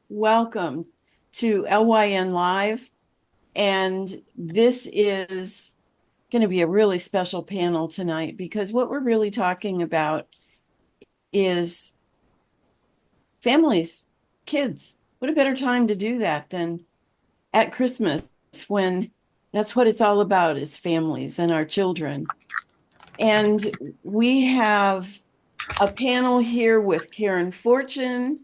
welcome to LYN Live. And this is going to be a really special panel tonight because what we're really talking about is families, kids. What a better time to do that than at Christmas when that's what it's all about is families and our children. And we have a panel here with Karen Fortune.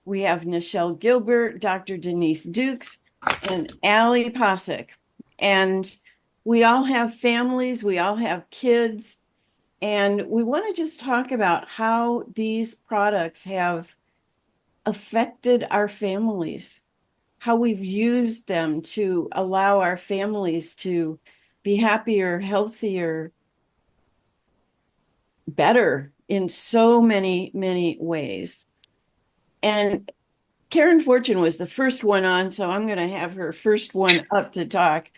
We have Nichelle Gilbert, Dr. Denise Dukes, and Kare Possick. And we all have families, we all have kids, and we want to just talk about how these products have affected our families, how we've used them to allow our families to be happier, healthier, better in so many, many ways. And Karen Fortune was the first one on, so I'm going to have her first one up to talk.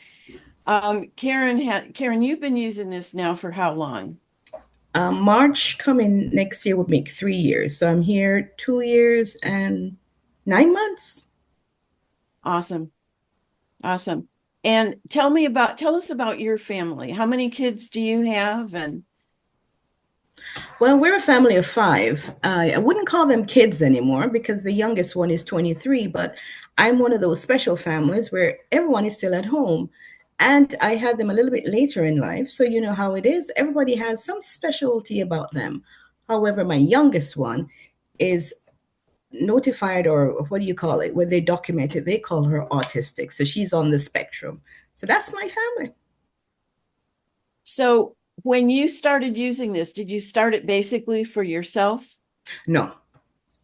Karen, you've been using this now for how long? March coming next year would make 3 years. So I'm here 2 years and 9 months. Awesome. Awesome. And tell us about your family. How many kids do you have? And Well, we're a family of five. I wouldn't call them kids anymore because the youngest one is 23, but I'm one of those special families where everyone is still at home. And I had them a little bit later in life. So you know how it is. Everybody has some specialty about them. However, my youngest one is notified, or what do you call it, when they document it, they call her autistic, so she's on the spectrum. So that's my family. so when you started using this, did you start it basically for yourself? No,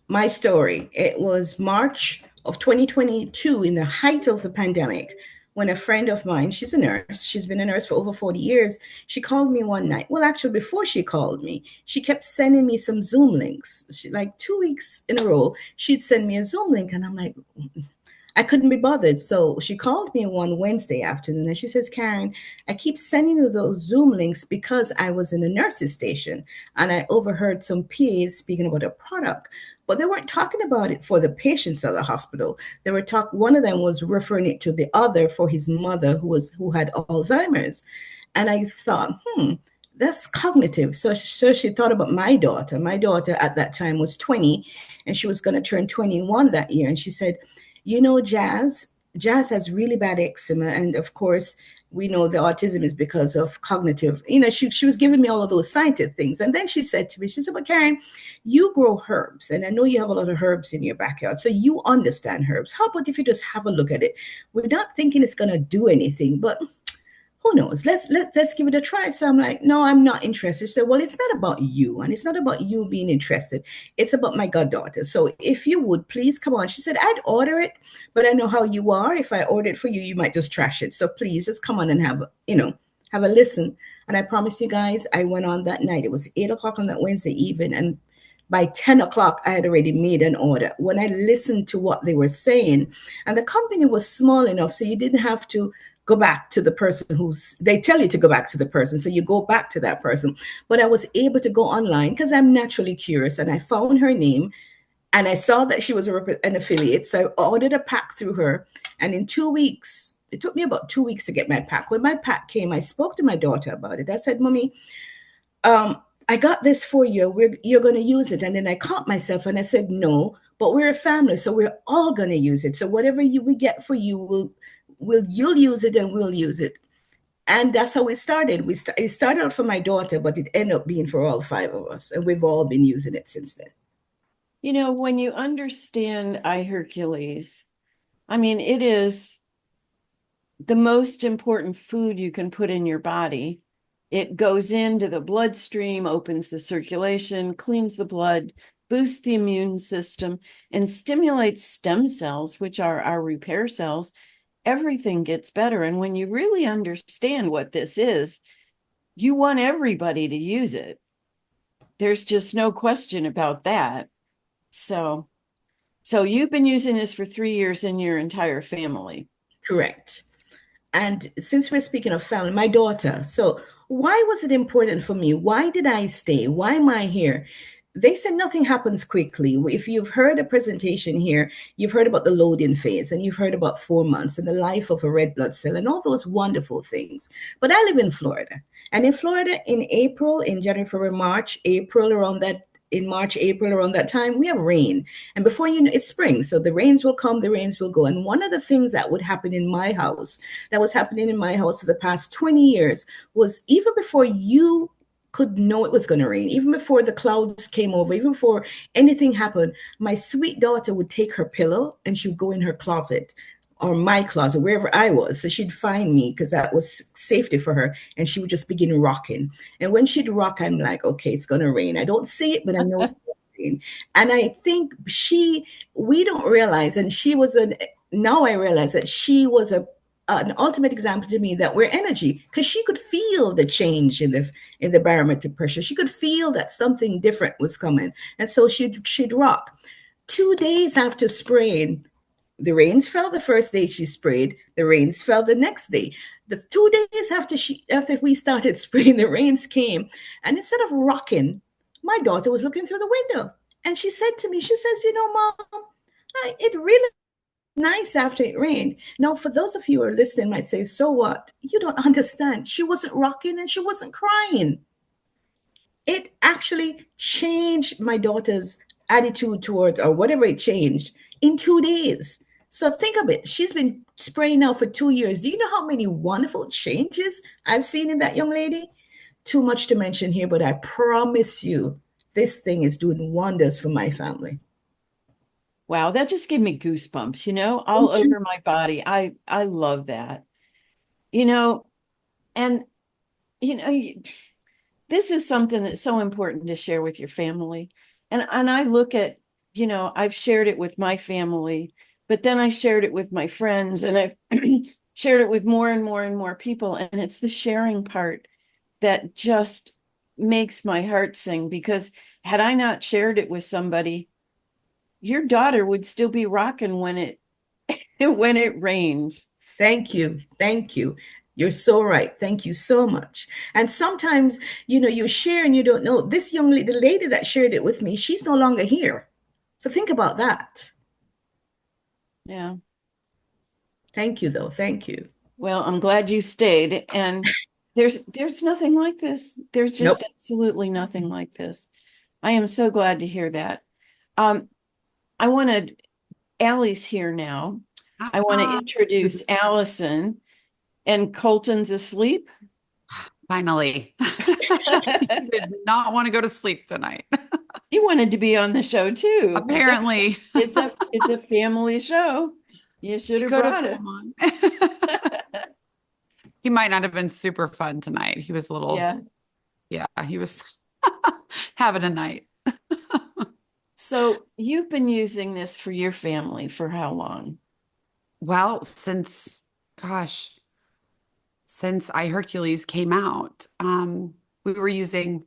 my story, it was March of 2022, in the height of the pandemic, when a friend of mine, she's a nurse, she's been a nurse for over 40 years, she called me one night. Well, actually, before she called me, she kept sending me some Zoom links. Like 2 weeks in a row, she'd send me a Zoom link, and I'm like, I couldn't be bothered. So she called me one Wednesday afternoon and she says, Karen, I keep sending you those Zoom links because I was in a nurse's station and I overheard some PAs speaking about a product. But they weren't talking about it for the patients of the hospital. They were one of them was referring it to the other for his mother who had Alzheimer's. And I thought, that's cognitive. So she thought about my daughter. My daughter at that time was 20 and she was going to turn 21 that year. And she said, Jazz has really bad eczema. And of course, we know the autism is because of cognitive. She was giving me all of those scientific things. And then she said to me, she said, but Karen, you grow herbs. And I know you have a lot of herbs in your backyard. So you understand herbs. How about if you just have a look at it? We're not thinking it's going to do anything, but who knows? Let's give it a try. So I'm like, no, I'm not interested. So, well, it's not about you, and it's not about you being interested. It's about my goddaughter. So if you would please come on. She said, I'd order it, but I know how you are. If I order it for you, you might just trash it. So please just come on and have a listen. And I promise you guys, I went on that night. It was 8 o'clock on that Wednesday evening, and by 10 o'clock, I had already made an order. When I listened to what they were saying, and the company was small enough, so you didn't have to go back to the person they tell you to go back to the person. So you go back to that person. But I was able to go online because I'm naturally curious and I found her name and I saw that she was an affiliate. So I ordered a pack through her. And in 2 weeks, it took me about 2 weeks to get my pack. When my pack came, I spoke to my daughter about it. I said, Mommy, I got this for you. You're going to use it. And then I caught myself and I said, no, but we're a family. So we're all going to use it. So whatever we get for you, you'll use it and we'll use it. And that's how it started. It started out for my daughter, but it ended up being for all five of us. And we've all been using it since then. When you understand iHercules, I mean, it is the most important food you can put in your body. It goes into the bloodstream, opens the circulation, cleans the blood, boosts the immune system, and stimulates stem cells, which are our repair cells. Everything gets better. And when you really understand what this is, you want everybody to use it. There's just no question about that. So you've been using this for 3 years in your entire family. Correct. And since we're speaking of family, my daughter. So why was it important for me? Why did I stay? Why am I here? they said nothing happens quickly. If you've heard a presentation here, you've heard about the loading phase and you've heard about 4 months and the life of a red blood cell and all those wonderful things. But I live in Florida. And in Florida, in April, in January, February, March, April, around that, in March, April, around that time, we have rain. And before you know, it's spring. So the rains will come, the rains will go. And one of the things that would happen in my house, that was happening in my house for the past 20 years, was even before you could know it was going to rain, even before the clouds came over, even before anything happened, my sweet daughter would take her pillow and she would go in her closet or my closet, wherever I was. So she'd find me because that was safety for her. And she would just begin rocking. And when she'd rock, I'm like, okay, it's going to rain. I don't see it, but I know it's going to rain. And I think we don't realize, and she was now I realize that she was an ultimate example to me that we're energy, because she could feel the change in the barometric pressure. She could feel that something different was coming. And so she'd rock. 2 days after spraying, the rains fell the first day she sprayed. The rains fell the next day. The 2 days after we started spraying, the rains came. And instead of rocking, my daughter was looking through the window. And she said to me, she says, Mom, it really nice after it rained. Now, for those of you who are listening, might say, so what? You don't understand. She wasn't rocking and she wasn't crying. It actually changed my daughter's attitude towards, or whatever it changed, in 2 days. So think of it. She's been spraying now for 2 years. Do you know how many wonderful changes I've seen in that young lady? Too much to mention here, but I promise you, this thing is doing wonders for my family. Wow, that just gave me goosebumps, all over my body. I love that. You know, and you know, this is something that's so important to share with your family. And I look at, I've shared it with my family, but then I shared it with my friends and I've shared it with more and more and more people. And it's the sharing part that just makes my heart sing, because had I not shared it with somebody, your daughter would still be rocking when it when it rains. Thank you. Thank you. You're so right. Thank you so much. And sometimes, you share and you don't know. This young lady, the lady that shared it with me, she's no longer here. So think about that. Yeah. Thank you, though. Thank you. Well, I'm glad you stayed. And there's nothing like this. There's Nope. just absolutely nothing like this. I am so glad to hear that. Um, I wanted Allie's here now. I want to Ah, introduce Allison, and Colton's asleep. finally. He did not want to go to sleep tonight. He wanted to be on the show too. Apparently. It's a family show. You should He have could have brought it. come on. He might not have been super fun tonight. He was a little, Yeah. yeah, he was having a night. So you've been using this for your family for how long? Well, gosh, since I Hercules came out, we were using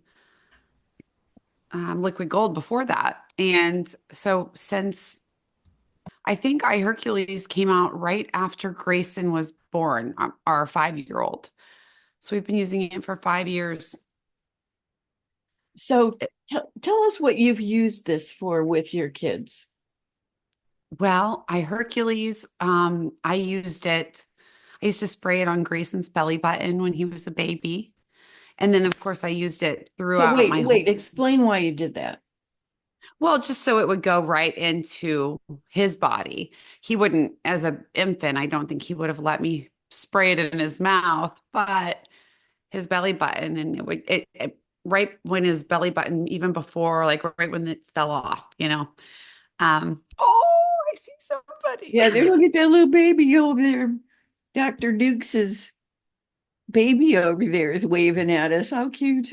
liquid gold before that. And so since I think I Hercules came out right after Grayson was born, our 5-year-old. So we've been using it for 5 years. So tell us what you've used this for with your kids. Well, I Hercules, I used it. I used to spray it on Grayson's belly button when he was a baby. And then, of course, I used it So throughout my whole. explain why you did that. Well, just so it would go right into his body. He wouldn't, as an infant, I don't think he would have let me spray it in his mouth, but his belly button, and right when his belly button, even before, like right when it fell off, Oh, I see somebody. Yeah, there, look at that little baby over there. Dr. Dukes's baby over there is waving at us. How cute.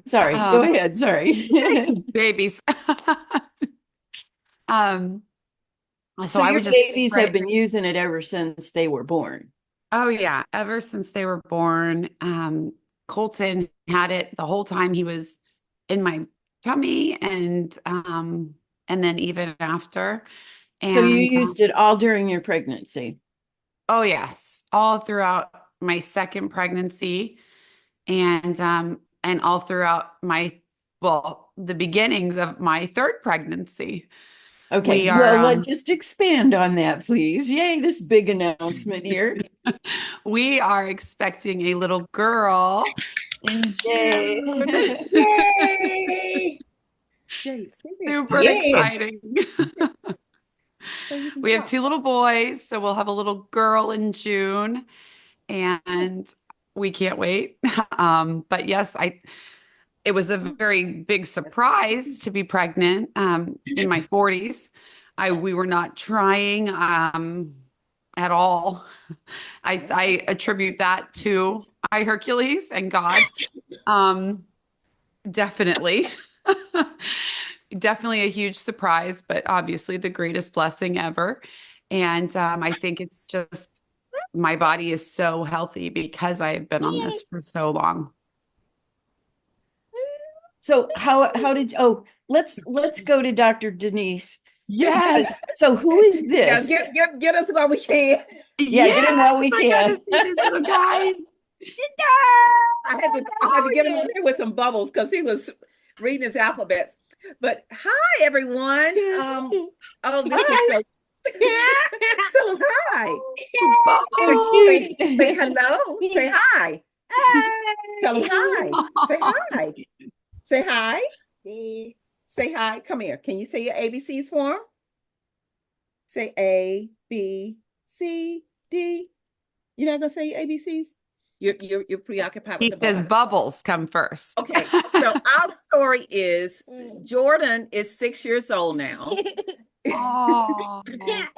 Sorry, go ahead. Sorry. Babies. Um, So I your would just babies spray. have been using it ever since they were born. Oh yeah, ever since they were born. Colton had it the whole time he was in my tummy, and then even after. So you And used it all during your pregnancy. oh yes, all throughout my second pregnancy. And and all throughout the beginnings of my third pregnancy. Okay, We well, are let's just expand on that, please. Yay, this big announcement here. we are expecting a little girl in Yay. June. Yay! Yay! Super Yeah. exciting. So you can We have talk. 2 little boys, so we'll have a little girl in June, and we can't wait. But yes, it was a very big surprise to be pregnant in my 40s. We were not trying at all. I attribute that to I Hercules and God. Um, definitely. Definitely a huge surprise, but obviously the greatest blessing ever. And I think it's just my body is so healthy because I have been on this for so long. So how did let's go to Dr. Denise. Yes. So who is Yeah, this? get us while we can. Yeah, get him while we I got to can. see this little guy. I had to get him on there with some bubbles because he was reading his alphabets. But hi everyone. Oh, this is so so hi. So Bubbles. cute. Say hello. Say hi. Tell him hi. Say hi. Say hi. Say hi. Come here. Can you say your ABCs for him? Say A, B, C, D. You're not gonna say your ABCs? You're preoccupied with He the says bubble. bubbles come first. Okay, so our story is Jordan is 6 years old now, Oh.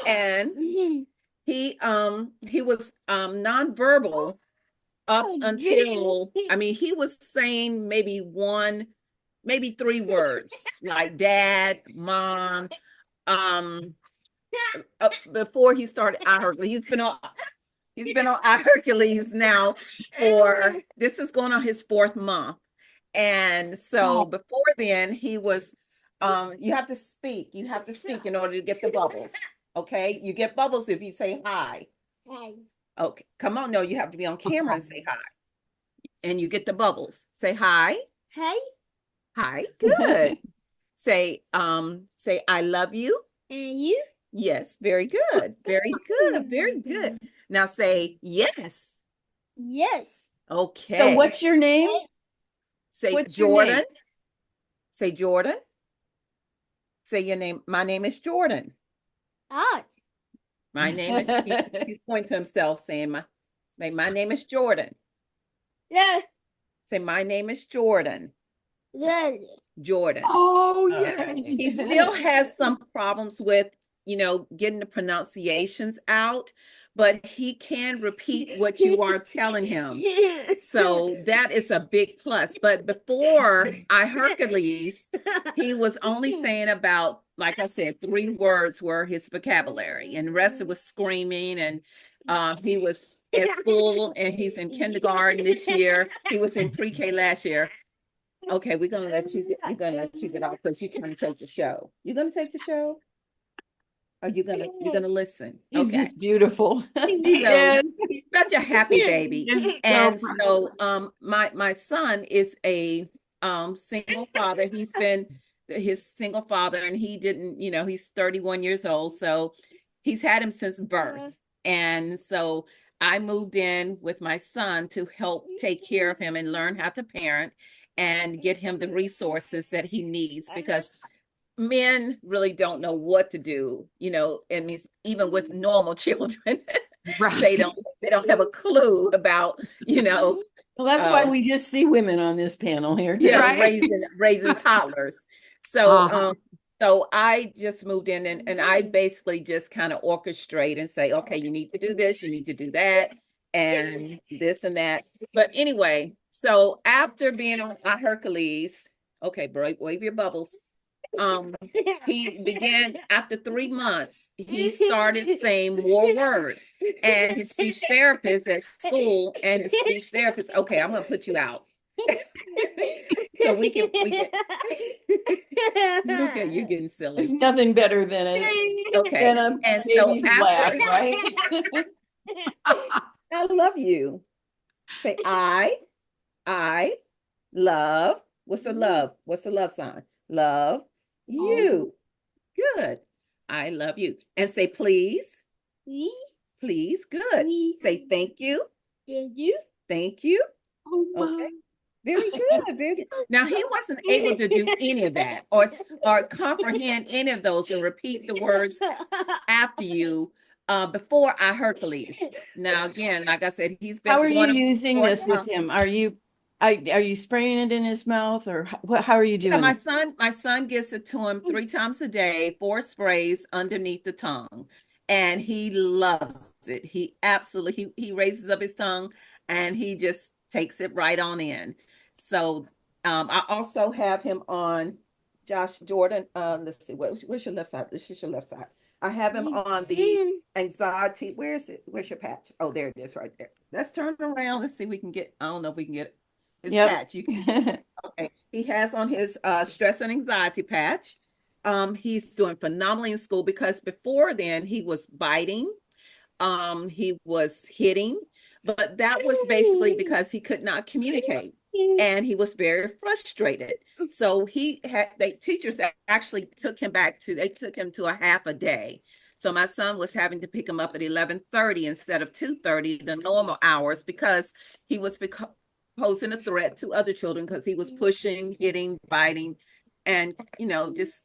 and he was nonverbal up until he was saying maybe 3 words like dad, mom, before he started I Hercules. He's been on I Hercules now for this is going on his 4th month. And so before then he was you have to speak. You have to speak in order to get the bubbles. Okay? You get bubbles if you say hi. Okay. Come on, no, you have to be on camera and say hi. And you get the bubbles. Say hi. Hi. Hi. Good. Say I love you. And you? Yes, very good. Very good. Very good. Now say yes. Yes. Okay. So what's your name? Say what's your Jordan. name? Say Jordan. Say your name. My name is Jordan. Ah. My name is he's pointing to himself saying my name is Jordan. Yeah. Say my name is Jordan. Yeah. Jordan. Oh, Okay. yeah. He still has some problems with, getting the pronunciations out, but he can repeat what you are telling him. So that is a big plus. But before I Hercules, he was only saying about, like I said, 3 words were his vocabulary, and the rest of it was screaming. And he was at school, and he's in kindergarten this year. He was in pre-K last year. Okay, we're gonna let you get off because you're trying to take the show. You're gonna take the show? Or you're gonna listen? He's Okay. just beautiful. He So is. he's such a happy baby. He is And so so my son is a single father. He's been his single father, and he didn't, he's 31 years old. So he's had him since birth. And so I moved in with my son to help take care of him and learn how to parent and get him the resources that he needs, because men really don't know what to do, and even with normal children. Right. they don't have a clue about, Well, that's why we just see women on this panel here too. Right. raising toddlers. So so I just moved in, and I basically just kind of orchestrate and say, okay, you need to do this, you need to do that, and this and that. But anyway, so after being on Hercules, okay, wave your bubbles. He began after 3 months, he started saying more words, and his speech therapist at school and his speech therapist, okay, I'm gonna put you out. So we can okay, you're getting There's silly. nothing better than a Okay. And so baby's laugh, right? I love you. Say I Love. What's the love? What's the love sign? Love you. Good. I love you. And say please. We, Please. Good. Say thank you. did you? Thank you. Oh Okay. Very good. Very good. Now he wasn't able to do any of that or comprehend any of those and repeat the words after you before I Hercules. Now again, like I said, he's been How are you going using for this with him? Are you spraying it in his mouth, or how are you Yeah, doing it? my son gives it to him 3 times a day, 4 sprays underneath the tongue, and he loves it. He absolutely he raises up his tongue and he just takes it right on in. So I also have him on Josh Jordan. Let's see, where's your left side? This is your left side. I have him on the anxiety. Where is it? Where's your patch? Oh, there it is, right there. Let's turn around. Let's see if we can get. I don't know if we can get his Yep. patch. You can. Okay. He has on his stress and anxiety patch. He's doing phenomenally in school because before then he was biting, he was hitting, but that was basically because he could not communicate and he was very frustrated. So they teachers actually took him they took him to a half a day. So my son was having to pick him up at 11:30 instead of 2:30, the normal hours, because he was posing a threat to other children because he was pushing, hitting, biting, and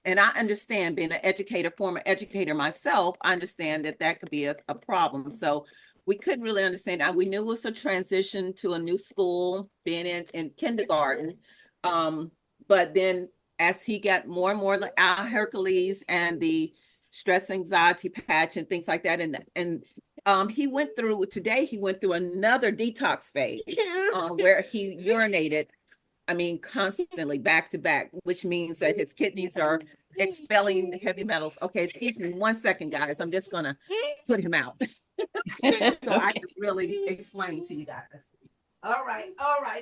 and I understand, being an educator, former educator myself, I understand that could be a problem. So we couldn't really understand. We knew it was a transition to a new school, being in kindergarten, but then as he got more and more like our Hercules and the stress anxiety patch and things like that, and he went through another detox phase where he urinated, I mean, constantly back to back, which means that his kidneys are expelling heavy metals. Okay, excuse me 1 second, guys. I'm just gonna put him out so I can really explain to you guys. All right,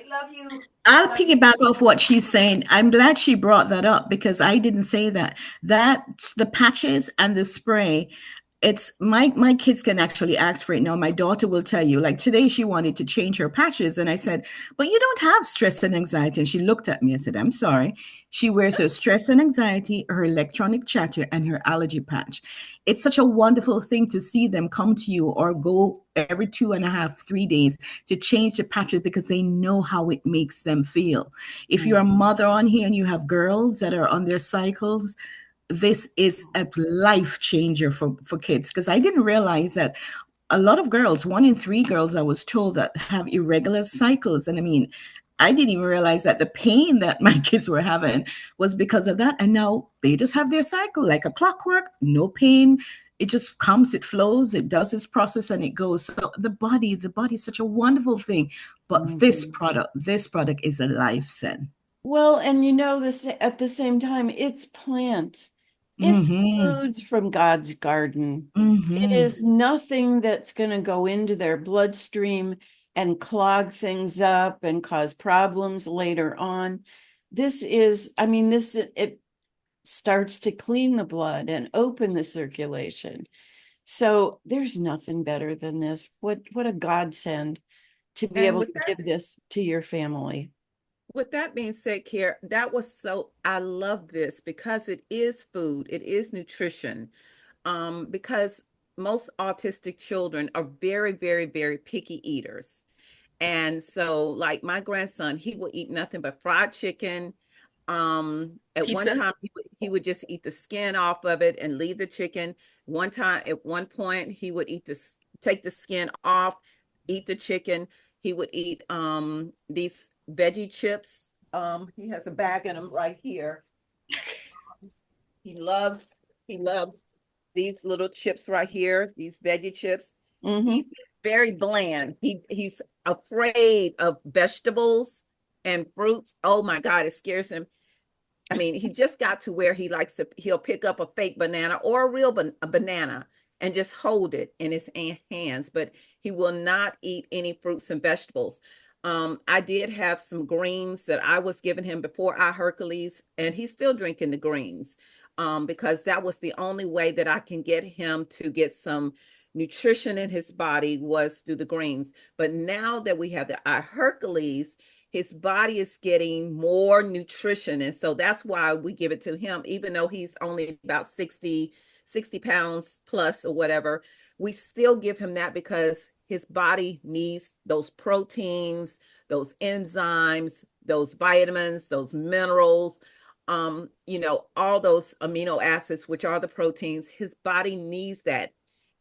love you. I'll piggyback off what she's saying. I'm glad she brought that up because I didn't say that. That's the patches and the spray. It's my kids can actually ask for it now. My daughter will tell you, like today she wanted to change her patches. And I said, but you don't have stress and anxiety. And she looked at me and said, I'm sorry. She wears her stress and anxiety, her electronic chatter, and her allergy patch. It's such a wonderful thing to see them come to you or go every 2.5, 3 days to change the patches because they know how it makes them feel. If you're a mother on here and you have girls that are on their cycles, this is a life changer for kids because I didn't realize that a lot of girls, 1 in 3 girls, I was told that have irregular cycles. And I mean, I didn't even realize that the pain that my kids were having was because of that. And now they just have their cycle like a clockwork, no pain. It just comes, it flows, it does its process and it goes. So the body is such a wonderful thing. But this product is a life, Sen. Well, and this at the same time, it's plant. It's Mm-hmm. foods from God's garden. It Mm-hmm. is nothing that's going to go into their bloodstream and clog things up and cause problems later on. It starts to clean the blood and open the circulation. So there's nothing better than this. What a godsend to be And able to give this to your family. with that being said, Kare, I love this because it is food, it is nutrition. Because most autistic children are very, very, very picky eaters. And so, like my grandson, he will eat nothing but fried chicken. At one Pizza. time, he would just eat the skin off of it and leave the chicken. At one point, he would take the skin off, eat the chicken. He would eat these veggie chips. He has a bag in him right here. He loves he loves these little chips right here, these veggie chips. He's very bland. He's afraid of vegetables and fruits. Oh my God, it scares him. I mean, he just got to where he'll pick up a fake banana or a real banana and just hold it in his hands, but he will not eat any fruits and vegetables. I did have some greens that I was giving him before I Hercules, and he's still drinking the greens because that was the only way that I can get him to get some nutrition in his body was through the greens. But now that we have the I Hercules, his body is getting more nutrition. And so that's why we give it to him, even though he's only about 60 pounds plus or whatever, we still give him that because his body needs those proteins, those enzymes, those vitamins, those minerals, all those amino acids, which are the proteins. His body needs that.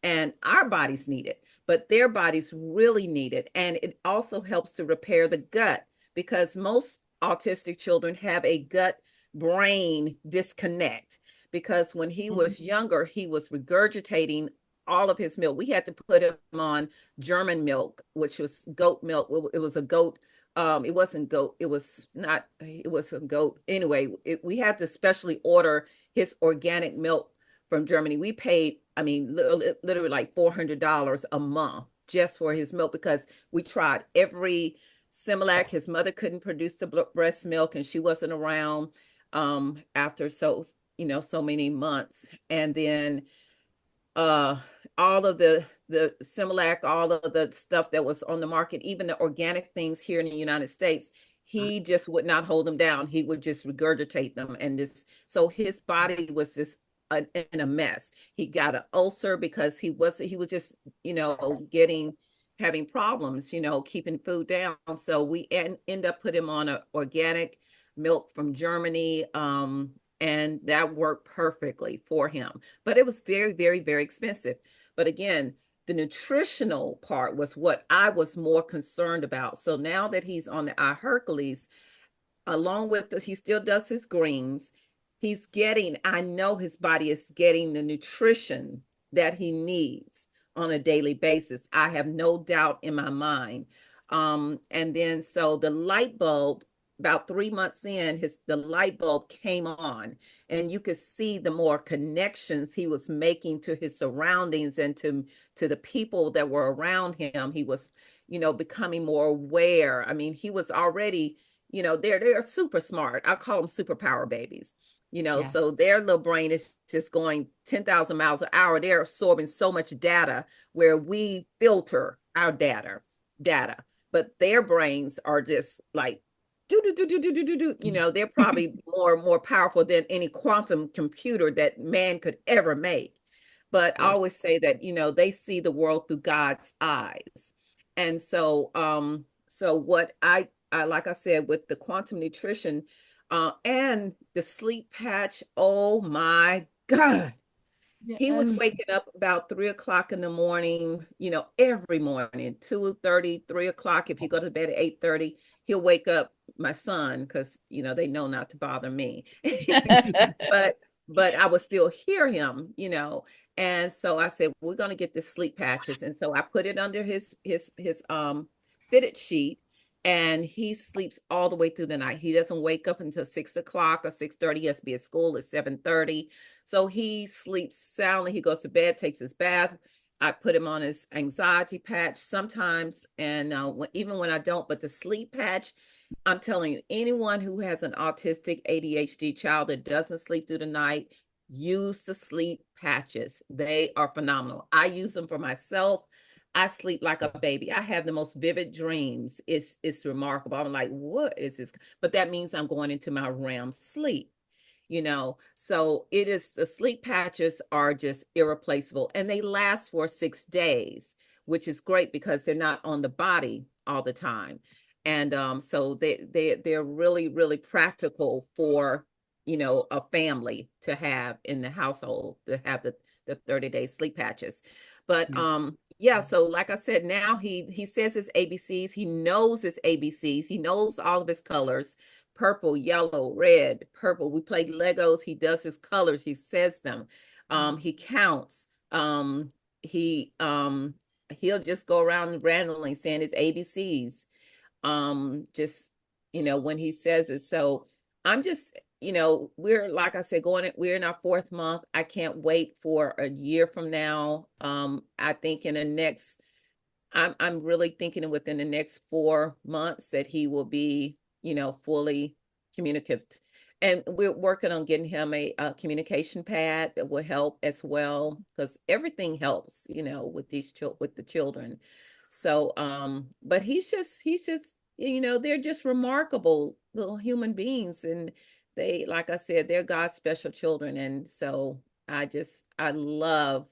And our bodies need it, but their bodies really need it. And it also helps to repair the gut because most autistic children have a gut brain disconnect because when he was younger, he was regurgitating all of his milk. We had to put him on German milk, which was goat milk. It was a goat. It wasn't goat. It was not, it was a goat. Anyway, we had to specially order his organic milk from Germany. We paid, I mean, literally like $400 a month just for his milk because we tried every Similac. His mother couldn't produce the breast milk and she wasn't around after so many months. And then uh all of the Similac, all of the stuff that was on the market, even the organic things here in the United States, he just would not hold them down. He would just regurgitate them. And this, so his body was just in a mess. He got an ulcer because he was just, having problems, keeping food down. So we end up putting him on an organic milk from Germany. And that worked perfectly for him. But it was very, very, very expensive. But again, the nutritional part was what I was more concerned about. So now that he's on the iHercules, along with this, he still does his greens. I know his body is getting the nutrition that he needs on a daily basis. I have no doubt in my mind. And then so the light bulb, about 3 months in, the light bulb came on, and you could see the more connections he was making to his surroundings and to the people that were around him. He was, becoming more aware. I mean, he was already, they're super smart. I call them superpower babies. Yes. So their little brain is just going 10,000 miles an hour. They're absorbing so much data where we filter our data, but their brains are just like do. They're probably more powerful than any quantum computer that man could ever make. But I always say that, they see the world through God's eyes. And so so what I like I said, with the quantum nutrition and the sleep patch, oh my God. He was waking up about 3 o'clock in the morning, every morning, 2:30, 3 o'clock. If you go to bed at 8:30, he'll wake up my son because, they know not to bother me. But I would still hear him, And so I said, we're going to get the sleep patches. And so I put it under his fitted sheet, and he sleeps all the way through the night. He doesn't wake up until 6 o'clock or 6:30. He has to be at school at 7:30. So he sleeps soundly. He goes to bed, takes his bath. I put him on his anxiety patch sometimes, and even when I don't, but the sleep patch, I'm telling you, anyone who has an autistic ADHD child that doesn't sleep through the night, use the sleep patches. They are phenomenal. I use them for myself. I sleep like a baby. I have the most vivid dreams. It's remarkable. I'm like, what is this? But that means I'm going into my REM sleep. So it is, the sleep patches are just irreplaceable, and they last for 6 days, which is great because they're not on the body all the time. And so they're really, really practical for, a family to have in the household, to have the 30-day sleep patches. But yeah, so like I said, now he says his ABCs, he knows his ABCs, he knows all of his colors: purple, yellow, red, purple. We play Legos. He does his colors. He says them. He counts. He'll just go around randomly saying his ABCs. Just, when he says it. So I'm just, we're, like I said, we're in our 4th month. I can't wait for a year from now. I think in the next, I'm really thinking within the next 4 months that he will be, fully communicative. And we're working on getting him a communication pad that will help as well, because everything helps, with the children. So, but he's just they're just remarkable little human beings. And they, like I said, they're God's special children. And so I love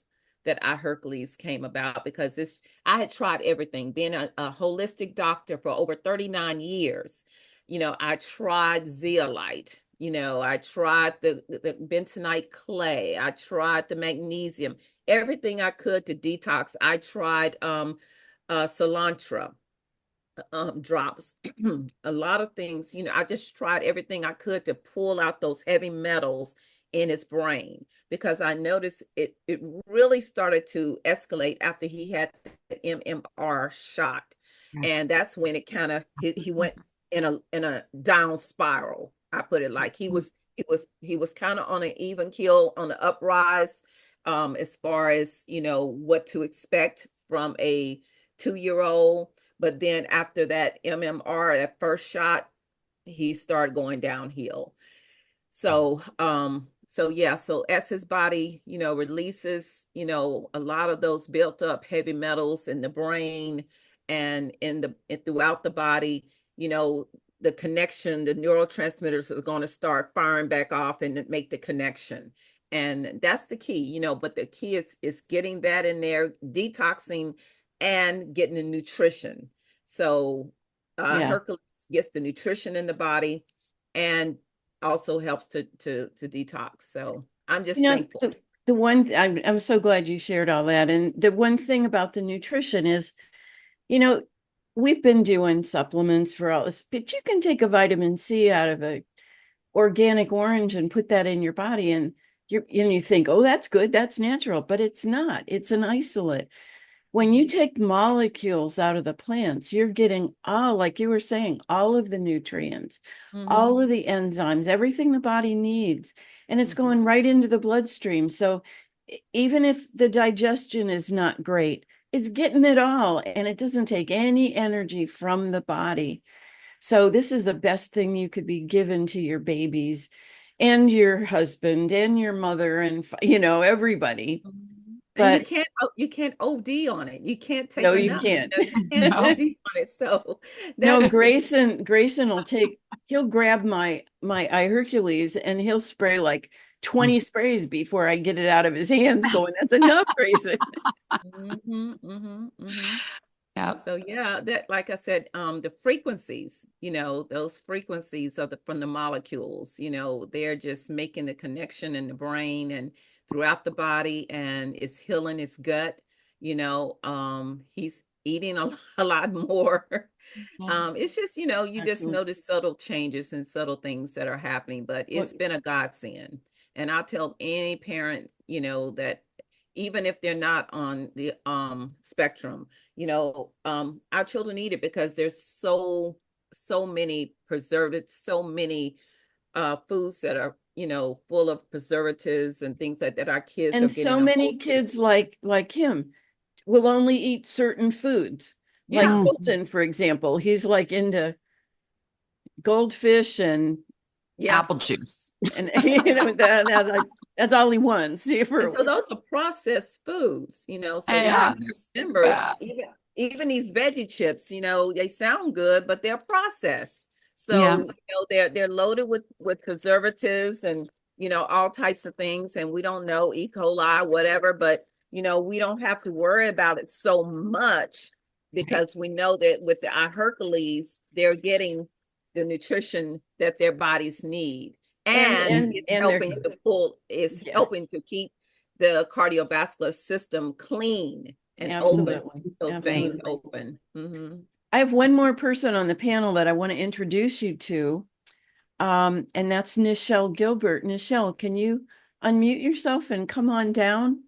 that I Hercules came about, because I had tried everything, being a holistic doctor for over 39 years. I tried zeolite, I tried the bentonite clay, I tried the magnesium, everything I could to detox. I tried cilantro drops, a lot of things. I just tried everything I could to pull out those heavy metals in his brain, because I noticed it really started to escalate after he had the MMR shot. And Yes. that's when it kind of he went in a down spiral. I put it like he was kind of on an even keel, on the uprise, as far as what to expect from a 2-year-old. But then after that MMR, that first shot, he started going downhill. So yeah, so as his body, releases, a lot of those built up heavy metals in the brain and throughout the body, you know, the connection, the neurotransmitters are going to start firing back off and make the connection. And that's the key, but the key is getting that in there, detoxing and getting the nutrition. So Yeah. Hercules gets the nutrition in the body and also helps to detox. So I'm just thankful. The one I'm so glad you shared all that. And the one thing about the nutrition is, we've been doing supplements for all this, but you can take a vitamin C out of a organic orange and put that in your body, and you think, oh, that's good, that's natural, but it's not. It's an isolate. When you take molecules out of the plants, you're getting all, like you were saying, all of the nutrients, all of the enzymes, everything the body needs, and it's going right into the bloodstream. So even if the digestion is not great, it's getting it all, and it doesn't take any energy from the body. So this is the best thing you could be given to your babies and your husband and your mother and everybody. And But you can't OD on it. You can't take no, you enough. can't. You can't No. OD on it. So No, that is Grayson he'll grab my Hercules and he'll spray like 20 sprays before I get it out of his hands, going, that's enough, Grayson. Yep. So yeah, that, like I said, the frequencies, those frequencies from the molecules, they're just making the connection in the brain and throughout the body, and it's healing his gut. He's eating a lot more. It's just, you just Excellent. notice subtle changes and subtle things that are happening, but it's been a godsend. And I'll tell any parent, that even if they're not on the spectrum, our children need it, because there's so many preservatives, so many foods that are, full of preservatives and things that our kids are And getting so a many hold to. kids like him will only eat certain foods. Like Yeah. Colton, for example, he's like into goldfish and Yeah. Apple juice. that's all he wants. And so those are processed foods, so you Yeah. have to remember, even these veggie chips, they sound good, but they're processed. Yeah. So, they're loaded with preservatives and, all types of things. And we don't know, E. coli, whatever, but, we don't have to worry about it so much, because we know that with our Hercules, they're getting the nutrition that their bodies need. And it's helping to keep the cardiovascular system clean and open, those veins open. I have one more person on the panel that I want to introduce you to, and that's Nichelle Gilbert. Nichelle, can you unmute yourself and come on down?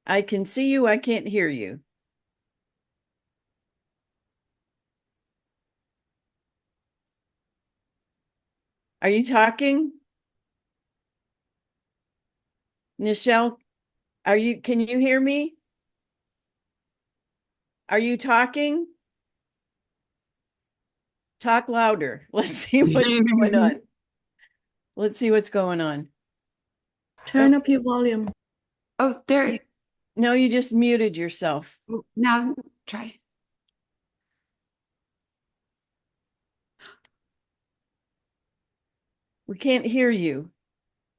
I can see you. I can't hear you. Are you talking? Nichelle, can you hear me? Are you talking? Talk louder. Let's see what's going on. Let's see what's going on. Turn up your volume. Oh, there. No, you just muted yourself. Now try. We can't hear you.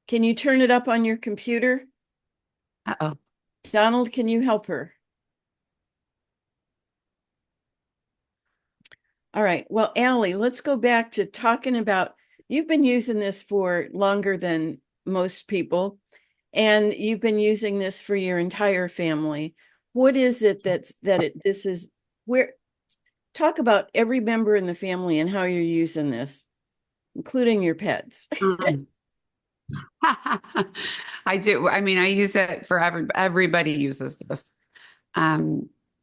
Can you turn it up on your computer? Uh-oh. Donald, can you help her? All right. Well, Allie, let's go back to talking about, you've been using this for longer than most people, and you've been using this for your entire family. What is it this is where, talk about every member in the family and how you're using this, including your pets. I do. I mean, I use it for everybody uses this.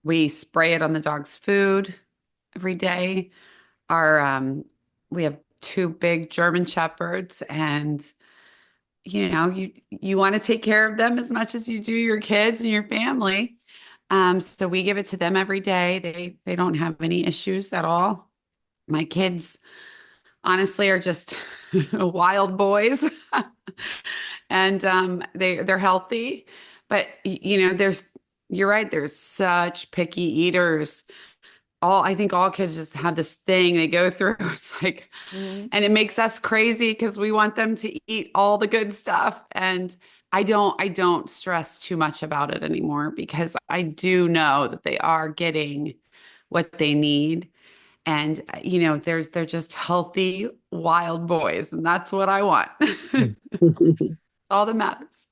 We spray it on the dog's food every day. We have two big German shepherds, and you want to take care of them as much as you do your kids and your family. So we give it to them every day. They don't have any issues at all. My kids honestly are just wild boys. And they're healthy, but you're right, there's such picky eaters. I think all kids just have this thing they go through. It's like, Mhm. and it makes us crazy because we want them to eat all the good stuff. And I don't stress too much about it anymore because I do know that they are getting what they need. And they're just healthy wild boys, and that's what I want. All that matters.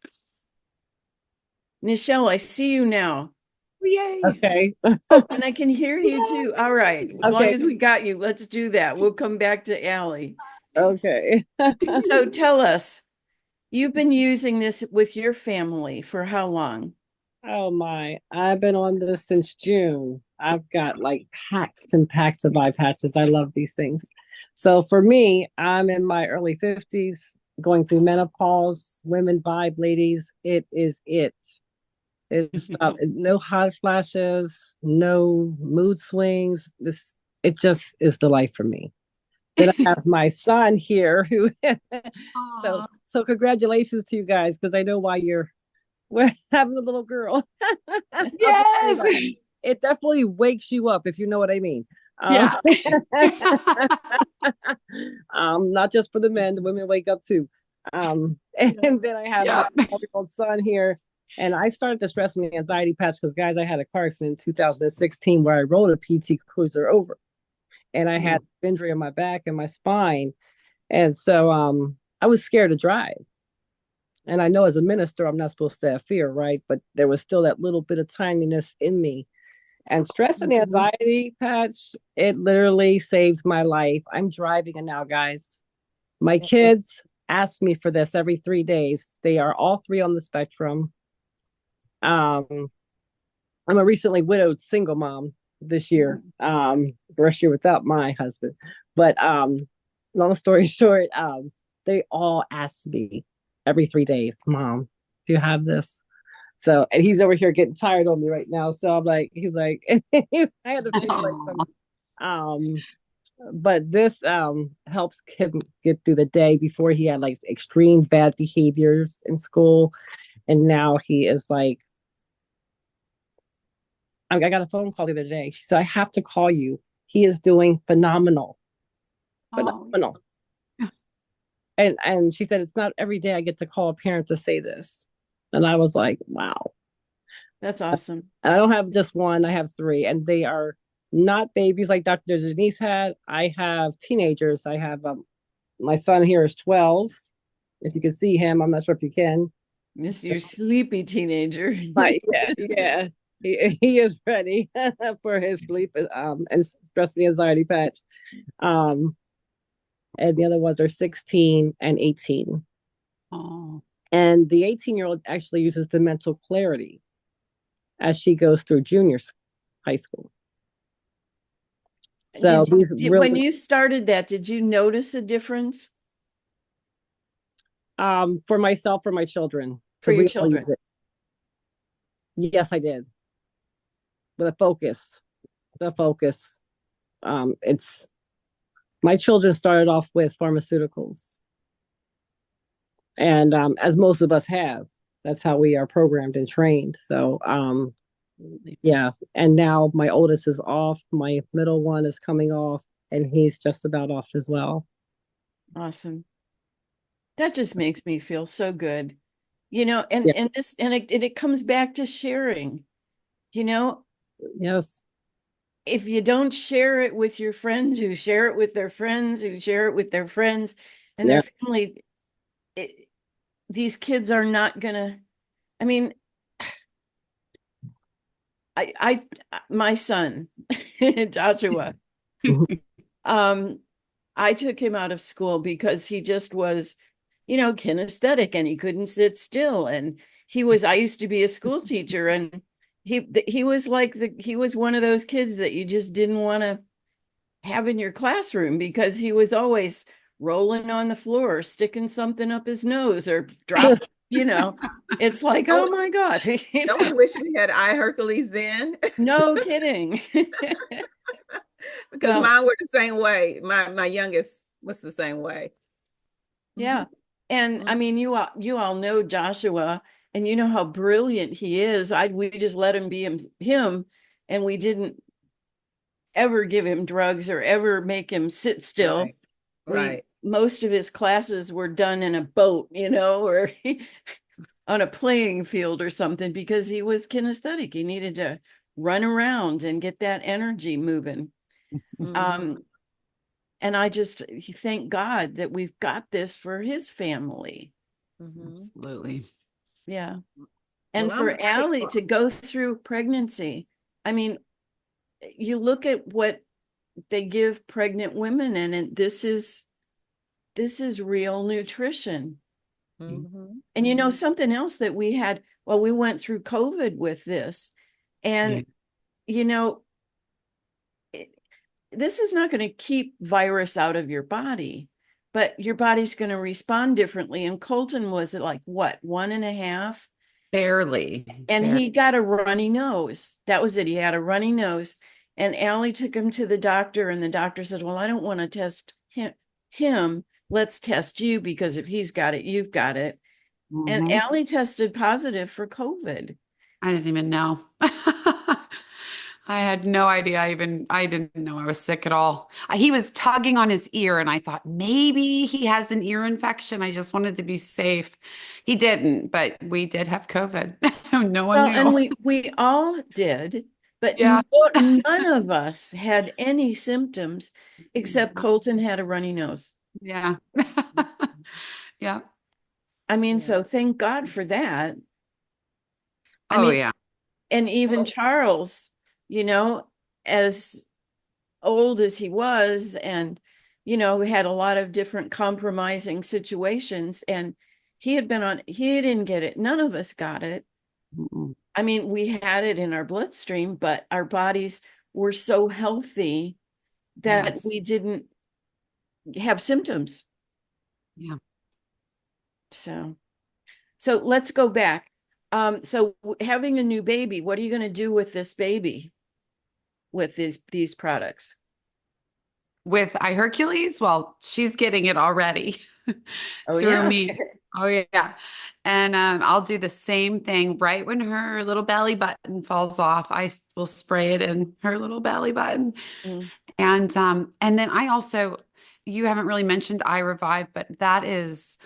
Nichelle, I see you now. Yay. Okay. Oh, and I can hear you too. All right. As long Okay. as we got you, let's do that. We'll come back to Allie. Okay. So tell us, you've been using this with your family for how long? Oh my. I've been on this since June. I've got like packs and packs of eye patches. I love these things. So for me, I'm in my early 50s, going through menopause, women vibe, ladies. It is it. It's no hot flashes, no mood swings. It just is the life for me. Then I have my son here who Aw. so congratulations to you guys because I know why we're having a little girl. Yes. It definitely wakes you up if you know what I mean. Yeah. Not just for the men, the women wake up too. And then I have Yeah. my 12-year-old son here. And I started the stress and anxiety patch because, guys, I had a car accident in 2016 where I rode a PT Cruiser over, and I had injury on my back and my spine, and so I was scared to drive. And I know as a minister, I'm not supposed to have fear, right? But there was still that little bit of tininess in me. And stress and anxiety patch, it literally saved my life. I'm driving it now, guys. My kids ask me for this every 3 days. They are all three on the spectrum. I'm a recently widowed single mom this year, first year without my husband. But long story short, they all ask me every 3 days, Mom, do you have this? So, and he's over here getting tired of me right now. So I'm like, he's like, I had to feel like some, but this helps him get through the day. Before he had like extreme bad behaviors in school, and now he is like, I got a phone call the other day. She said, I have to call you. He is doing phenomenal. Phenomenal. And she said, it's not every day I get to call a parent to say this. And I was like, wow. That's awesome. And I don't have just one, I have three. And they are not babies like Dr. Denise had. I have teenagers. I have my son here is 12. If you can see him, I'm not sure if you can. This your sleepy teenager. But yeah. He is ready for his sleep and stress and anxiety patch. And the other ones are 16 and 18. Oh. And the 18-year-old actually uses the mental clarity as she goes through high school. So when you started that, did you notice a difference? For myself, for my children. For your children? Yes, I did. With the focus. It's my children started off with pharmaceuticals. And as most of us have, That's how we are programmed and trained. So, yeah. And now my oldest is off. My middle one is coming off, and he's just about off as well. Awesome. That just makes me feel so good. You know, Yeah. and this and it comes back to sharing. You know, Yes. if you don't share it with your friends who share it with their friends who share it with their friends and Yeah. their family, these kids are not gonna, I mean, I my son, Joshua, um, I took him out of school because he just was, you know, kinesthetic and he couldn't sit still. And I used to be a school teacher, and he was he was one of those kids that you just didn't want to have in your classroom because he was always rolling on the floor, sticking something up his nose or drop, you know, it's like, oh my God. Don't we wish we had eye Hercules then? No kidding. Because Well, mine were the same way. My youngest was the same way. yeah. And I mean, you all know Joshua, and you know how brilliant he is. We just let him be him, and we didn't ever give him drugs or ever make him sit still. Right. Right. Most of his classes were done in a boat, you know, or on a playing field or something, because he was kinesthetic. He needed to run around and get that energy moving. Mhm. And I just thank God that we've got this for his family. Mhm. Absolutely. Yeah. And Well, I'm for Allie to go through pregnancy, I mean, you look at what they give pregnant women, and this is real nutrition. Mhm. And you know, something else that we had, well, we went through COVID with this, and Yeah. you know, this is not going to keep virus out of your body, but your body's going to respond differently. And Colton was at like what, 1.5? Barely. And Barely. he got a runny nose. That was it. He had a runny nose. And Allie took him to the doctor, and the doctor said, well, I don't want to test him. Let's test you, because if he's got it, you've got it. And Mhm. Allie tested positive for COVID. I didn't even know. I had no idea. I didn't know I was sick at all. He was tugging on his ear, and I thought maybe he has an ear infection. I just wanted to be safe. He didn't, but we did have COVID. No one Well, and knew. we all did, but Yeah. none of us had any symptoms except Colton had a runny nose. Yeah. Yeah. I mean, Yeah. so thank God for that. I Oh, mean, yeah. and even Charles, you know, as old as he was, and you know, had a lot of different compromising situations, and he didn't get it. None of us got it. Mm-mm. I mean, we had it in our bloodstream, but our bodies were so healthy that Yes. we didn't have symptoms. Yeah. So, so let's go back. So having a new baby, what are you going to do with this baby with these products? With iHercules, well, she's getting it already Oh through yeah. me. Oh, yeah. And I'll do the same thing right when her little belly button falls off. Will spray it in her little belly button. Mm. And then I also, you haven't really mentioned iRevive, but that is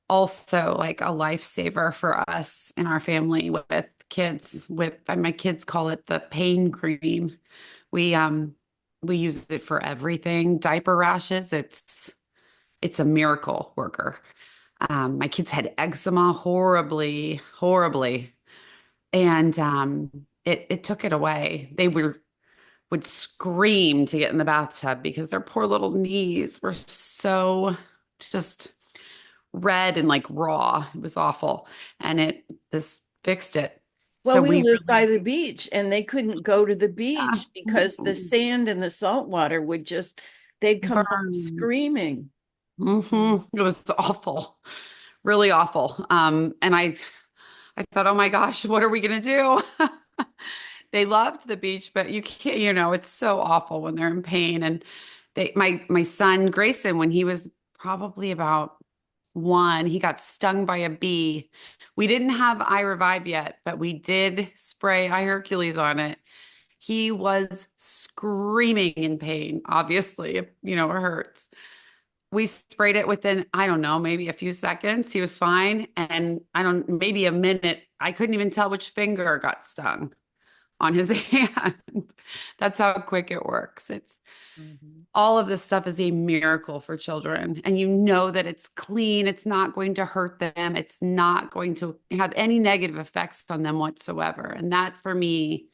also like a lifesaver for us in our family with kids. My kids call it the pain cream. We um we use it for everything. Diaper rashes, it's a miracle worker. My kids had eczema horribly, horribly, and it took it away. They would scream to get in the bathtub because their poor little knees were so just red and like raw. It was awful, and this fixed it. Well, So we we lived by really, the beach, and they couldn't go to the yeah, beach because the sand and the salt water would just, they'd come home burn. screaming. It was awful, really awful. And I thought, oh my gosh, what are we gonna do? They loved the beach, but you can't, it's so awful when they're in pain. And my son Grayson, when he was probably about one. He got stung by a bee. We didn't have I Revive yet, but we did spray I Hercules on it. He was screaming in pain. Obviously, you know, it hurts. We sprayed it within, I don't know, maybe a few seconds. He was fine. And maybe a minute. I couldn't even tell which finger got stung on his hand. That's how quick it works. It's all of this stuff is a miracle for children. And you know that it's clean. It's not going to hurt them. It's not going to have any negative effects on them whatsoever. And that for me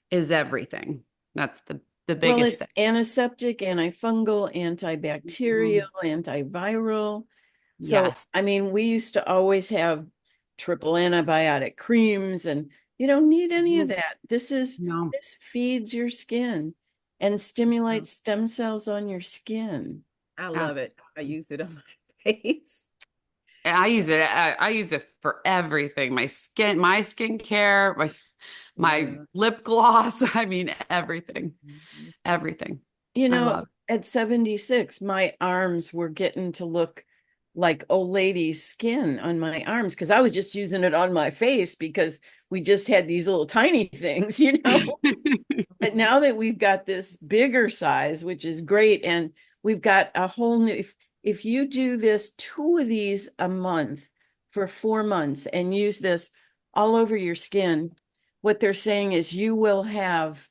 is everything. That's the Well, biggest it's thing. antiseptic, antifungal, antibacterial, antiviral. So, Yes. I mean, we used to always have triple antibiotic creams, and you don't need any of that. No. This feeds your skin and stimulates stem cells on your skin. I love it. I use it on my face. I use it. I use it for everything. My skincare, my lip gloss. I mean, everything, everything. You I know, love at 76, my arms were getting to look like old lady's skin on my arms because I was just using it on my face because we just had these little tiny things, you know. But now that we've got this bigger size, which is great, and we've got a whole new, if you do this, 2 of these a month for 4 months and use this all over your skin, what they're saying is you will have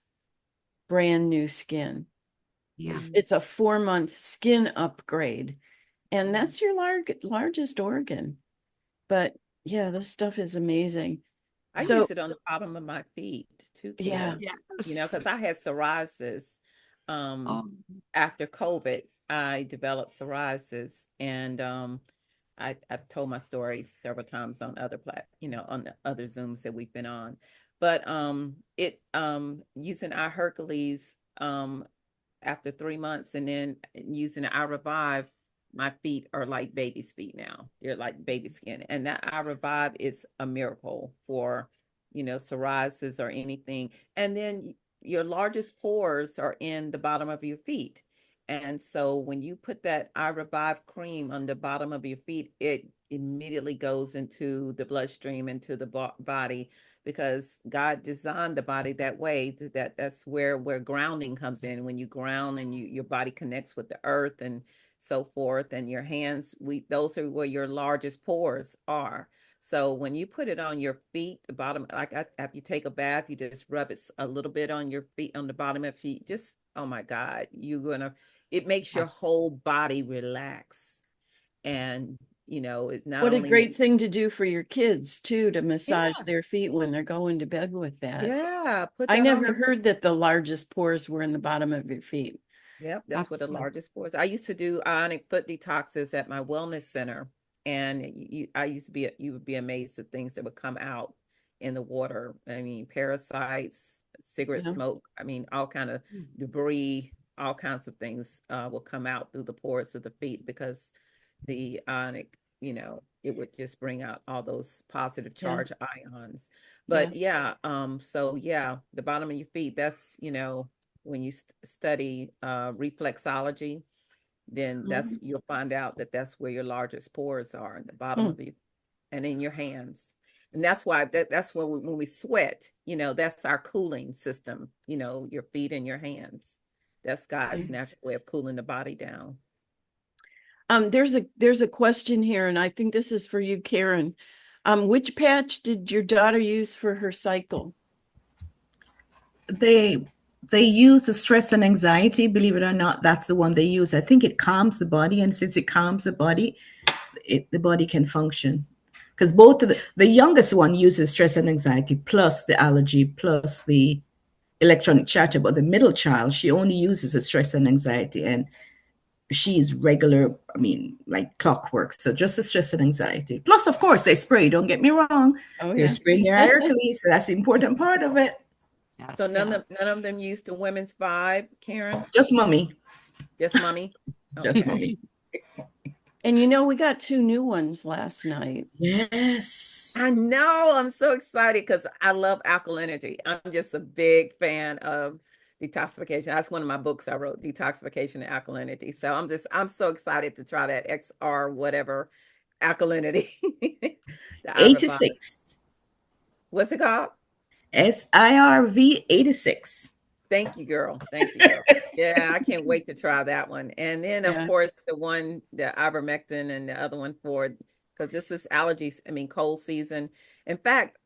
brand new skin. Yeah. It's a 4-month skin upgrade, and that's your largest organ. But yeah, this stuff is amazing. I So use it on the bottom of my feet too, yeah, Karen. You know, because I had psoriasis. Oh, After COVID, I developed psoriasis, and I've told my story several times on on the other Zooms that we've been on. But using our Hercules after 3 months, and then using our Revive, my feet are like baby's feet now. They're like baby skin. And that I Revive is a miracle for, psoriasis or anything. And then your largest pores are in the bottom of your feet. And so when you put that I Revive cream on the bottom of your feet, it immediately goes into the bloodstream, into the body, because God designed the body that way. That's where grounding comes in. When you ground and your body connects with the earth and so forth, and your hands, those are where your largest pores are. So when you put it on your feet, the bottom, like after you take a bath, you just rub it a little bit on your feet, on the bottom of feet. Just, oh my God, it makes your whole body relax. And, it not what a only great thing to do for your kids too, to massage yeah, their feet when they're going to bed with that. yeah, put I that on never heard that the largest pores were in the bottom of your feet. Yep, that's what the largest pores. I used to do ionic foot detoxes at my wellness center, and you would be amazed at things that would come out in the water. I mean, parasites, cigarette Yeah. smoke. I mean, all kind of debris, all kinds of things will come out through the pores of the feet, because the ionic, it would just bring out all those positive charge ions. But so yeah, the bottom of your feet, that's, when you study reflexology, then you'll find out that that's where your largest pores are, in the bottom of you and in your hands. And that's why that's where when we sweat, that's our cooling system, your feet and your hands. That's God's natural way of cooling the body down. There's a question here, and I think this is for you, Karen. Which patch did your daughter use for her cycle? They use the stress and anxiety. Believe it or not, that's the one they use. I think it calms the body, and since it calms the body, the body can function. Because both of the youngest one uses stress and anxiety plus the allergy plus the electronic chatter, but the middle child, she only uses the stress and anxiety, and she's regular, I mean, like clockwork. So just the stress and anxiety. Plus, of course, they spray. Don't get me wrong. Oh, They're yeah. spraying their Hercules, so that's the important part of it. yes. So none of them used the women's vibe, Karen? Just mommy. Just mommy? Just Okay. mommy. And we got 2 new ones last night. Yes. I know. I'm so excited because I love alkalinity. I'm just a big fan of detoxification. That's one of my books I wrote, Detoxification and Alkalinity. So I'm so excited to try that XR whatever alkalinity. The I Revive. 86. What's it called? SIRV 86. Thank you, girl. Thank you, girl. Yeah, I can't wait to try that one. And then, of Yeah. course, the ivermectin, and the other one because this is allergies. I mean, cold season. In fact,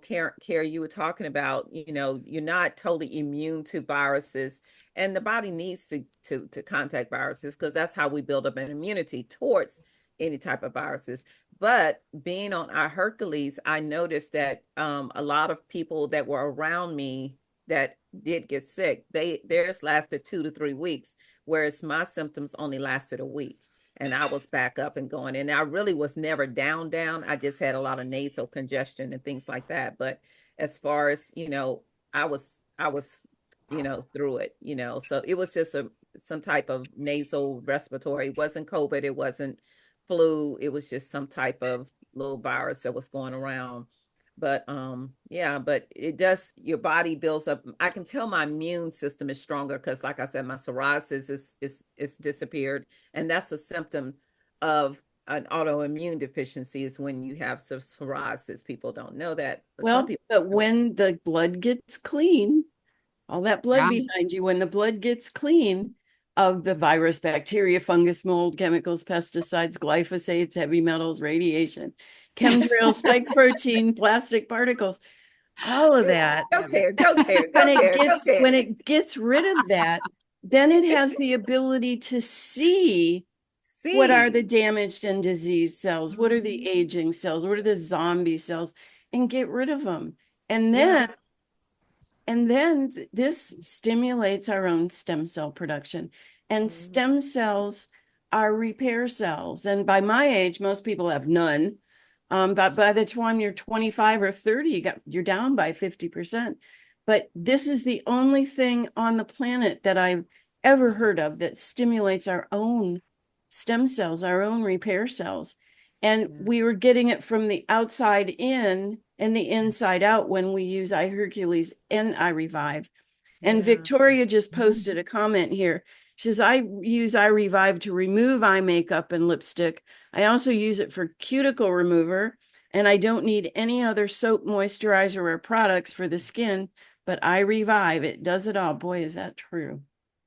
Kare, you were talking about, you're not totally immune to viruses, and the body needs to contact viruses because that's how we build up an immunity towards any type of viruses. But being on our Hercules, I noticed that a lot of people that were around me that did get sick, theirs lasted 2 to 3 weeks, whereas my symptoms only lasted a week. And I was back up and going. And I really was never down. I just had a lot of nasal congestion and things like that. But as far as, I was through it, So it was just some type of nasal respiratory. It wasn't COVID, it wasn't flu, it was just some type of little virus that was going around. But yeah, but it does, your body builds up. I can tell my immune system is stronger because, like I said, my psoriasis is disappeared, and that's a symptom of an autoimmune deficiency, is when you have psoriasis. People don't know that, but Well, some people but when the blood gets clean, all that blood behind you, when the blood gets clean of the virus, bacteria, fungus, mold, chemicals, pesticides, glyphosates, heavy metals, radiation, chemtrails, spike protein, plastic particles, all of that. Go Kare, go Kare, go Kare, go Kare. When it gets rid of that, then it has the ability to see what are the damaged and diseased cells, what are the aging cells, what are the zombie cells, and get rid of them. And then this stimulates our own stem cell production. And stem cells are repair cells. And by my age, most people have none. But by the time you're 25 or 30, you're down by 50%. But this is the only thing on the planet that I've ever heard of that stimulates our own stem cells, our own repair cells. And we were getting it from the outside in and the inside out when we use iHercules and iRevive. And Victoria just posted a comment here. She says, I use iRevive to remove eye makeup and lipstick. I also use it for cuticle remover, and I don't need any other soap, moisturizer, or products for the skin, but iRevive, it does it all. Boy, is that true.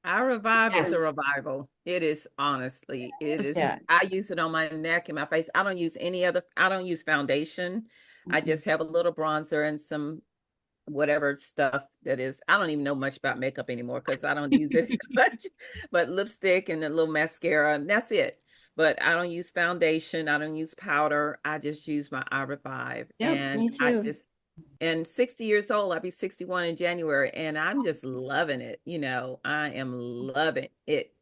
Our Revive is a revival. It is, honestly. It is. Yeah. I use it on my neck and my face. I don't use I don't use foundation. I just have a little bronzer and some whatever stuff that is. I don't even know much about makeup anymore because I don't use it much. But lipstick and a little mascara, and that's it. But I don't use foundation. I don't use powder. I just use my I Revive. Yep, me too. And 60 years old, I'll be 61 in January, and I'm just loving it. I am loving it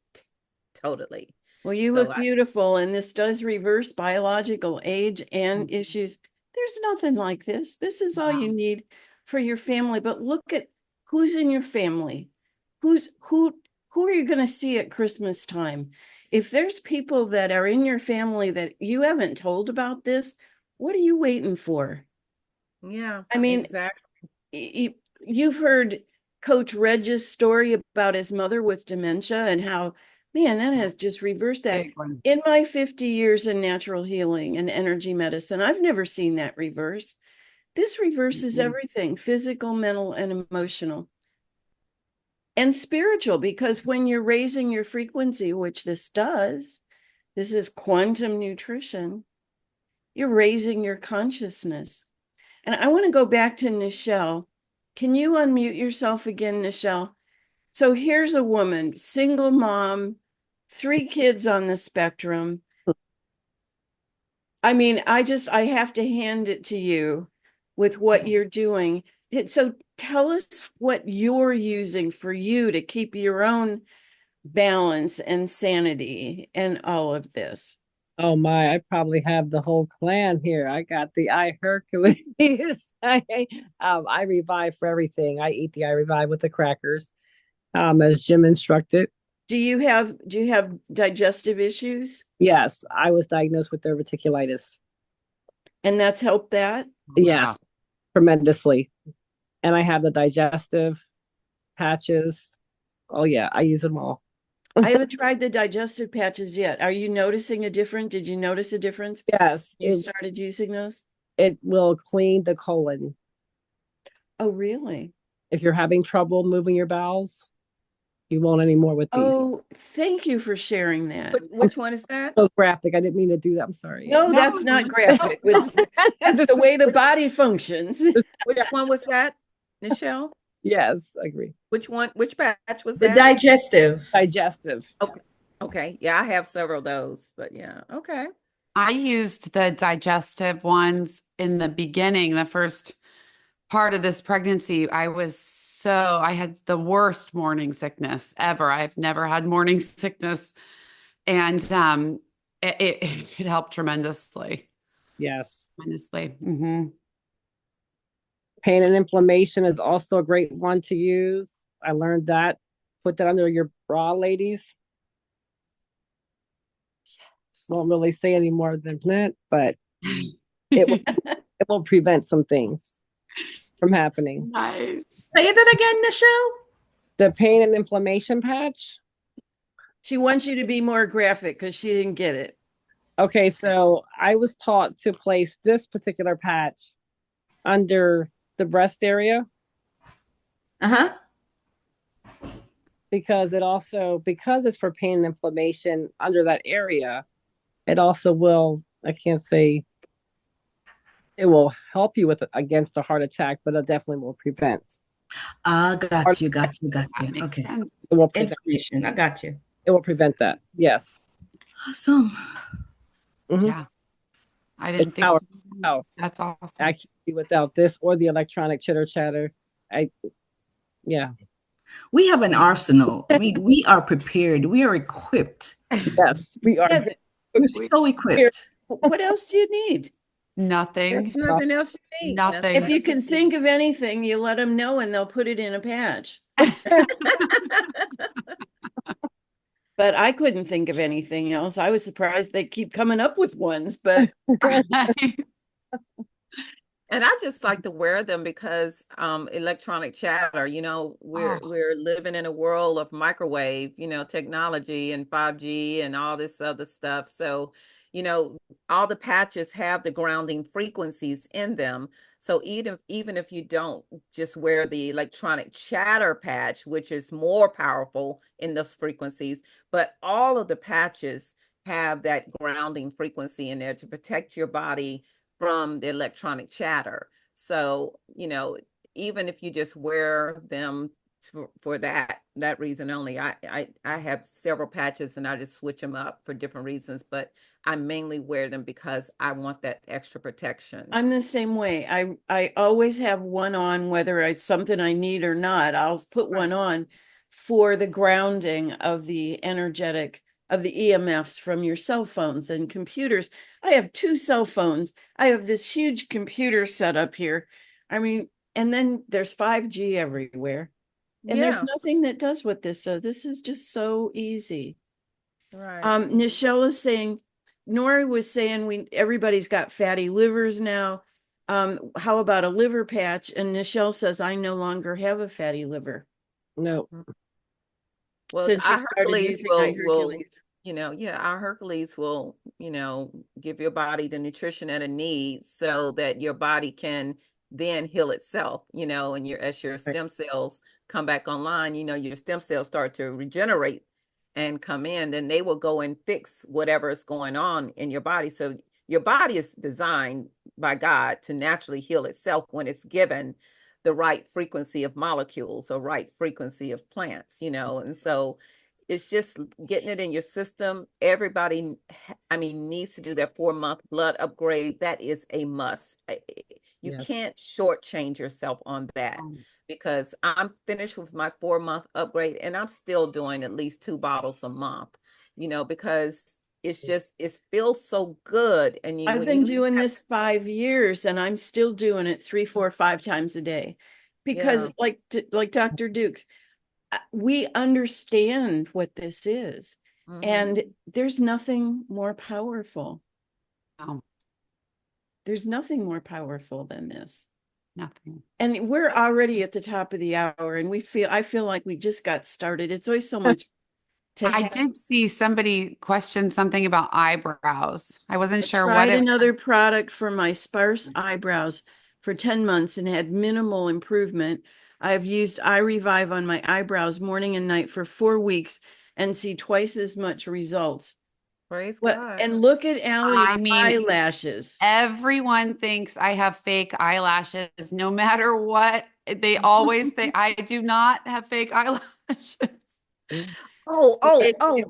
totally. Well, you look beautiful, and this does reverse biological age and issues. There's nothing like this. This is all you need for your family. But look at who's in your family. Who are you going to see at Christmas time? If there's people that are in your family that you haven't told about this, what are you waiting for? Yeah, I mean, exactly. You've heard Coach Reg's story about his mother with dementia and how, man, that has just reversed that. In my 50 years in natural healing and energy medicine, I've never seen that reverse. This reverses everything, physical, mental, and emotional. And spiritual, because when you're raising your frequency, which this does, this is quantum nutrition, you're raising your consciousness. And I want to go back to Nichelle. Can you unmute yourself again, Nichelle? So here's a woman, single mom, 3 kids on the spectrum. I mean, I have to hand it to you with what you're doing. So tell us what you're using for you to keep your own balance and sanity and all of this. Oh my, I probably have the whole clan here. I got the iHercules. I revive for everything. I eat the iRevive with the crackers, as Jim instructed. Do you have digestive issues? Yes, I was diagnosed with diverticulitis. And that's helped that? Yes, tremendously. And I have the digestive patches. Oh yeah, I use them all. I haven't tried the digestive patches yet. Are you noticing a difference? Did you notice a difference? Yes, You started using those? it will clean the colon. Oh, really? If you're having trouble moving your bowels, you won't anymore with these. Oh, thank you for sharing that. Which one is that? So graphic. I didn't mean to do that. I'm sorry. No, No. that's not graphic. That's the way the body functions. Which one was that, Nichelle? Yes, I agree. Which one? Which patch was The that? digestive. Digestive. Okay. Okay. Yeah, I have several of those, but yeah. Okay. I used the digestive ones in the beginning, the first part of this pregnancy. I had the worst morning sickness ever. I've never had morning sickness. And it helped tremendously. Yes. Tremendously. Hmm. Pain and inflammation is also a great one to use. I learned that. Put that under your bra, ladies. Won't really say any more than that, but it will prevent some things from happening. Nice. Say that again, Nichelle. The pain and inflammation patch. She wants you to be more graphic because she didn't get it. Okay, so I was taught to place this particular patch under the breast area Uh-huh. because it's for pain and inflammation under that area. It also will, I can't say it will help you against a heart attack, but it definitely will prevent. Got you. That makes Okay. sense. It will prevent. Information. I got you. It will prevent that. Yes. Awesome. Mhm. Yeah. I didn't It's think powerful. that's awesome. Actually, without this or the electronic chitter chatter, yeah. We have an arsenal. I mean, we are prepared. We are equipped. Yes, we are. Yeah, We're so equipped. what else do you need? Nothing. There's nothing else you need. Nothing. If you can think of anything, you let them know and they'll put it in a patch. But I couldn't think of anything else. I was surprised they keep coming up with ones, but And I just like to wear them because electronic chatter, we're living in a world of microwave, technology and 5G and all this other stuff. So, all the patches have the grounding frequencies in them. So even if you don't just wear the electronic chatter patch, which is more powerful in those frequencies, but all of the patches have that grounding frequency in there to protect your body from the electronic chatter. So, even if you just wear them for that reason only, I have several patches and I just switch them up for different reasons, but I mainly wear them because I want that extra protection. I'm the same way. I always have one on, whether it's something I need or not. I'll put one on for the grounding of the energetic of the EMFs from your cell phones and computers. I have 2 cell phones. I have this huge computer set up here. I mean, and then there's 5G everywhere. And there's nothing that does what this does. This is just so easy. Right. Nichelle is saying, Nori was saying everybody's got fatty livers now. How about a liver patch? And Nichelle says, I no longer have a fatty liver. No. Well, Since you our started Hercules using will, Hercules. our Hercules will, give your body the nutrition that it needs so that your body can then heal itself, and as your stem cells come back online, your stem cells start to regenerate and come in, then they will go and fix whatever is going on in your body. So your body is designed by God to naturally heal itself when it's given the right frequency of molecules or right frequency of plants, and so it's just getting it in your system. Everybody, needs to do that 4-month blood upgrade. That is a must. You can't shortchange yourself on that because I'm finished with my 4-month upgrade and I'm still doing at least 2 bottles a month, because it feels so good. And I've been doing this 5 years and I'm still doing it 3, 4, 5 times a day because like Dr. Dukes, we understand what this is. And there's nothing more powerful. There's nothing more powerful than this. Nothing. And we're already at the top of the hour and I feel like we just got started. It's always so much to I have. did see somebody question something about eyebrows. I wasn't I sure what tried it another product for my sparse eyebrows for 10 months and had minimal improvement. I've used eye revive on my eyebrows morning and night for 4 weeks and see twice as much results. Praise What? God. And look at Allie's I mean, eyelashes. everyone thinks I have fake eyelashes, no matter what. They always think I do not have fake eyelashes. It-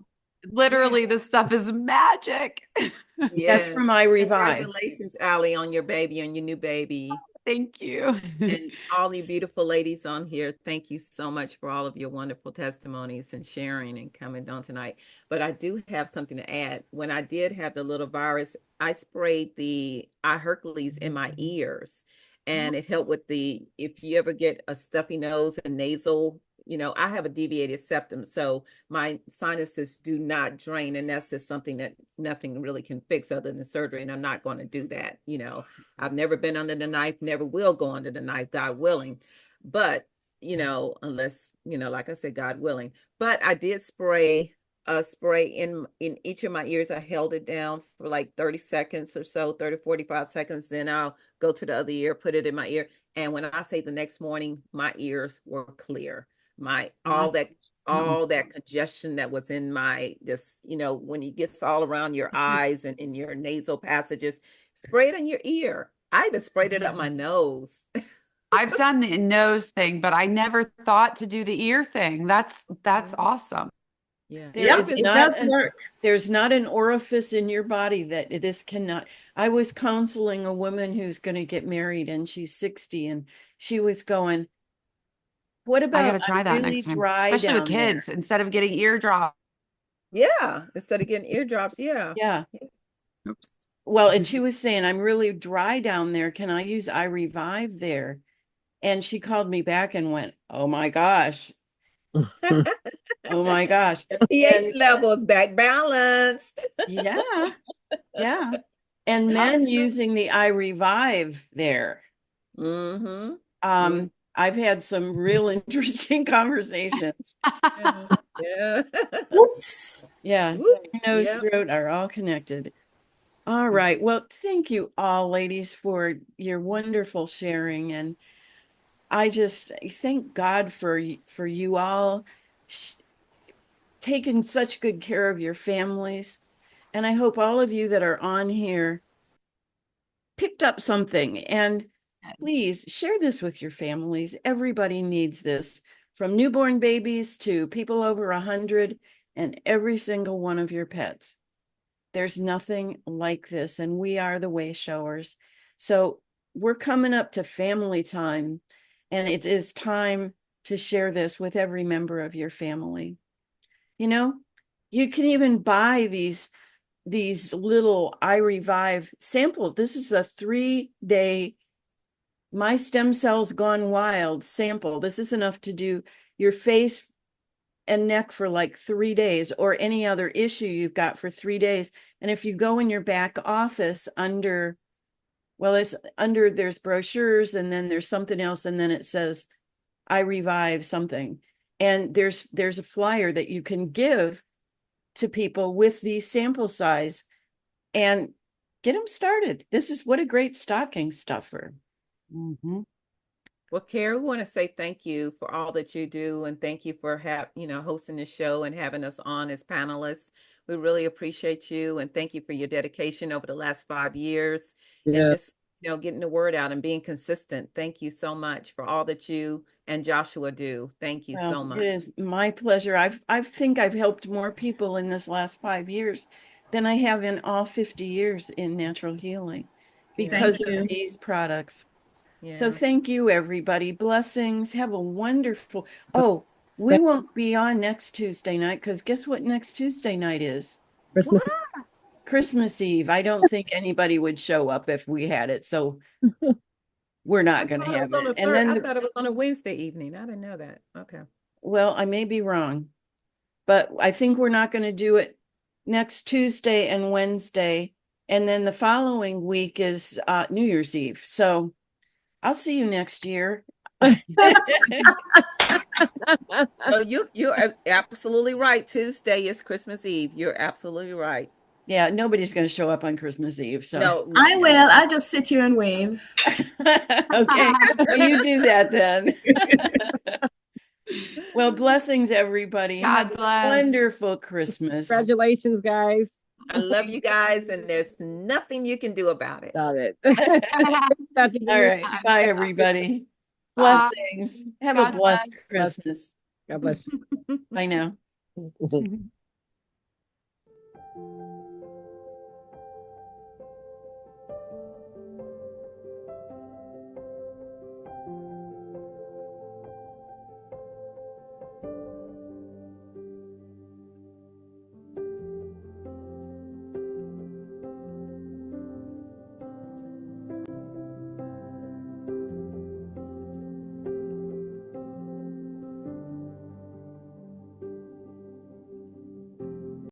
Literally, this stuff is magic. That's Yes. from eye revive. Congratulations, Allie, on your baby, on your new baby. Thank you. And all you beautiful ladies on here, thank you so much for all of your wonderful testimonies and sharing and coming on tonight. But I do have something to add. When I did have the little virus, I sprayed the eye Hercules in my ears, and it helped with if you ever get a stuffy nose and nasal, I have a deviated septum, so my sinuses do not drain, and that's just something that nothing really can fix other than surgery, and I'm not going to do that. I've never been under the knife, never will go under the knife, God willing. But, unless, like I said, God willing. But I did spray a spray in each of my ears. I held it down for like 30 seconds or so, 30, 45 seconds. Then I'll go to the other ear, put it in my ear. And when I say the next morning, my ears were clear. All that congestion that was in my, just, when it gets all around your eyes and in your nasal passages, spray it in your ear. I even sprayed it up my nose. I've done the nose thing, but I never thought to do the ear thing. That's awesome. Yeah. Yep, it does work. There's not an orifice in your body that this cannot. I was counseling a woman who's going to get married and she's 60 and she was going, what I about got to try that really next time, dry especially with down there? kids, instead of getting eardrops. Yeah. Instead of getting eardrops. Yeah. Yeah. Oops. Well, and she was saying, I'm really dry down there. Can I use eye revive there? And she called me back and went, oh my gosh. Oh my gosh. The pH And level is back balanced. yeah. Yeah. And men using the eye revive there. Mm-hmm. I've had some real interesting conversations. Yeah. Oops. Yeah. Whoop. Nose, Yep. throat are all connected. All right. Well, thank you all, ladies, for your wonderful sharing. And I just thank God for you all taking such good care of your families. And I hope all of you that are on here picked up something. And please share this with your families. Everybody needs this, from newborn babies to people over 100 and every single one of your pets. There's nothing like this, and we are the way showers. So we're coming up to family time, and it is time to share this with every member of your family. You can even buy these little eye revive samples. This is a 3-day My Stem Cells Gone Wild sample. This is enough to do your face and neck for like 3 days, or any other issue you've got for 3 days. And if you go in your back office there's brochures, and then there's something else, and then it says I revive something. And there's a flyer that you can give to people with the sample size and get them started. This is what a great stocking stuffer. Mm-hmm. Well, Kare, we want to say thank you for all that you do, and thank you for hosting this show and having us on as panelists. We really appreciate you, and thank you for your dedication over the last 5 years, and Yeah. just getting the word out and being consistent. Thank you so much for all that you and Joshua do. Thank you so much. It is my pleasure. I think I've helped more people in this last 5 years than I have in all 50 years in natural healing because Thank of you. these products. Yeah. So thank you, everybody. Blessings. Have a wonderful. Oh, we won't be on next Tuesday night, because guess what next Tuesday night is? Christmas. Christmas Eve. I don't think anybody would show up if we had it. So we're not going to have it. And then I thought it was on a Wednesday evening. I didn't know that. Okay. well, I may be wrong, but I think we're not going to do it next Tuesday and Wednesday. And then the following week is New Year's Eve. So I'll see you next year. So you're absolutely right. Tuesday is Christmas Eve. You're absolutely right. Yeah, nobody's going to show up on Christmas Eve. So, No, I will. I'll just sit here and wave. okay. Well, you do that then. Well, blessings, everybody. God Have a bless. wonderful Christmas. Congratulations, guys. I love you guys, and there's nothing you can do about it. Got it. All right. Bye, everybody. Blessings. Have a God blessed bless. Christmas. God bless you. Bye now.